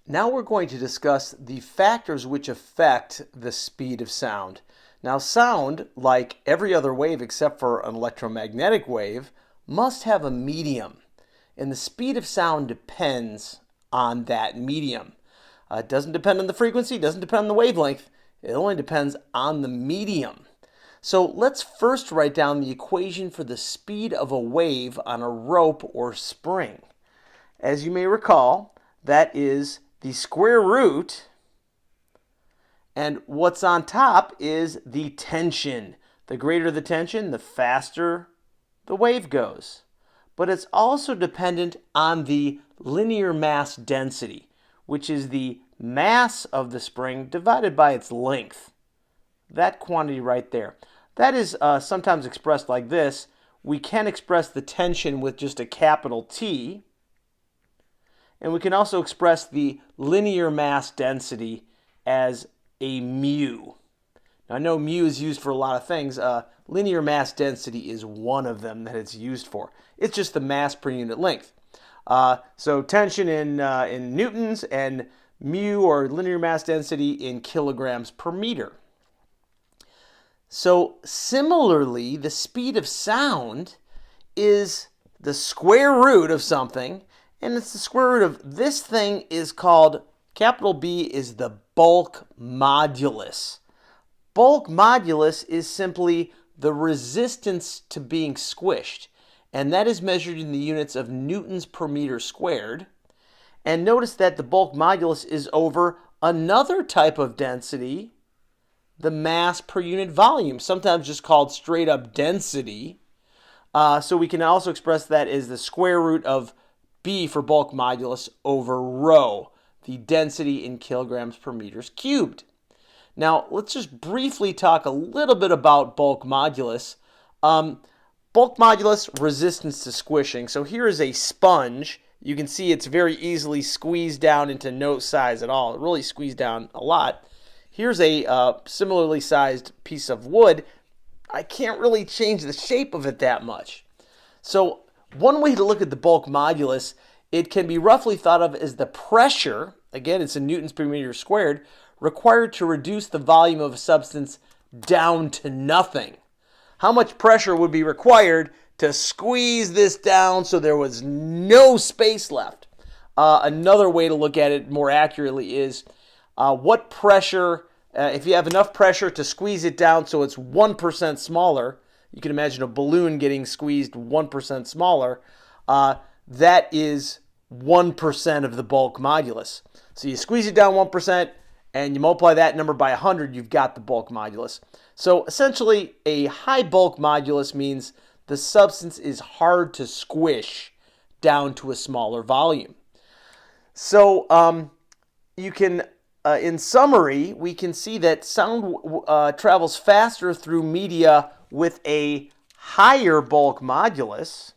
Now we're going to discuss the factors which affect the speed of sound. Now sound, like every other wave except for an electromagnetic wave, must have a medium. And the speed of sound depends on that medium. It doesn't depend on the frequency, it doesn't depend on the wavelength, it only depends on the medium. So let's first write down the equation for the speed of a wave on a rope or spring. As you may recall, that is the square root, and what's on top is the tension. The greater the tension, the faster the wave goes. But it's also dependent on the linear mass density, which is the mass of the spring divided by its length. That quantity right there. That is sometimes expressed like this. We can express the tension with just a capital T. And we can also express the linear mass density as a mu. Now, I know mu is used for a lot of things. Linear mass density is one of them that it's used for. It's just the mass per unit length. So tension in newtons and mu, or linear mass density, in kilograms per meter. So similarly, the speed of sound is the square root of something, and it's the square root of this thing is called, capital B is the bulk modulus. Bulk modulus is simply the resistance to being squished, and that is measured in the units of newtons per meter squared. And notice that the bulk modulus is over another type of density, the mass per unit volume, sometimes just called straight up density. So we can also express that as the square root of B for bulk modulus over rho, the density in kilograms per meters cubed. Now, let's just briefly talk a little bit about bulk modulus. Bulk modulus, resistance to squishing. So here is a sponge. You can see it's very easily squeezed down into no size at all. It really squeezed down a lot. Here's a similarly sized piece of wood. I can't really change the shape of it that much. So one way to look at the bulk modulus, it can be roughly thought of as the pressure, again it's in newtons per meter squared, required to reduce the volume of a substance down to nothing. How much pressure would be required to squeeze this down so there was no space left? Another way to look at it more accurately is what pressure, if you have enough pressure to squeeze it down so it's 1% smaller, you can imagine a balloon getting squeezed 1% smaller, that is 1% of the bulk modulus. So you squeeze it down 1% and you multiply that number by 100, you've got the bulk modulus. So essentially, a high bulk modulus means the substance is hard to squish down to a smaller volume. So you can, in summary, we can see that sound travels faster through media with a higher bulk modulus,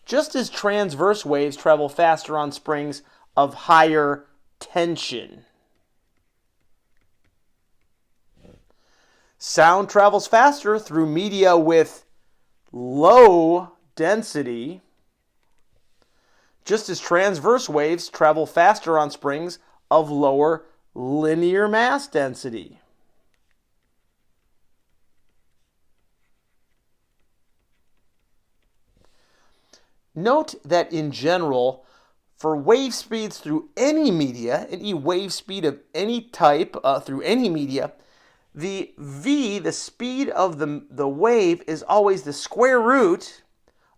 just as transverse waves travel faster on springs of higher tension. Sound travels faster through media with low density, just as transverse waves travel faster on springs of lower linear mass density. Note that in general, for wave speeds through any media, any wave speed of any type through any media, the v, the speed of the wave, is always the square root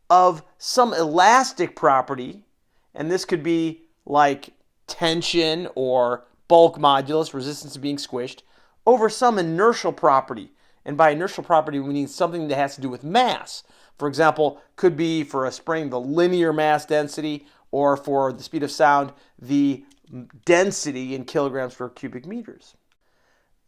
of some elastic property, and this could be like tension or bulk modulus, resistance to being squished, over some inertial property. And by inertial property, we mean something that has to do with mass. For example, could be for a spring the linear mass density, or for the speed of sound, the density in kilograms per cubic meters.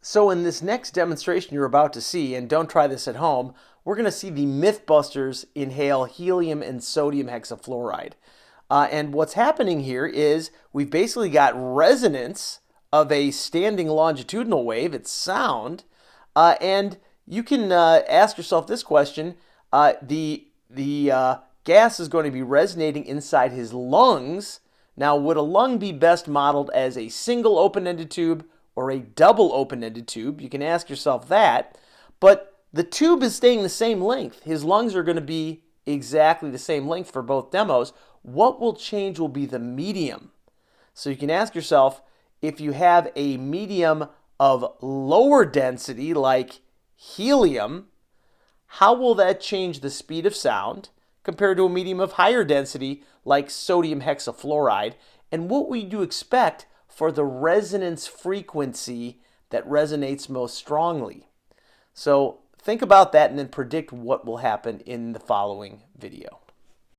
So in this next demonstration you're about to see, and don't try this at home, we're going to see the Mythbusters inhale helium and sodium hexafluoride. And what's happening here is we've basically got resonance of a standing longitudinal wave, it's sound, and you can ask yourself this question. The gas is going to be resonating inside his lungs. Now, would a lung be best modeled as a single open-ended tube or a double open-ended tube? You can ask yourself that. But the tube is staying the same length. His lungs are going to be exactly the same length for both demos. What will change will be the medium. So you can ask yourself, if you have a medium of lower density like helium, how will that change the speed of sound compared to a medium of higher density like sodium hexafluoride? And what would you expect for the resonance frequency that resonates most strongly? So think about that and then predict what will happen in the following video.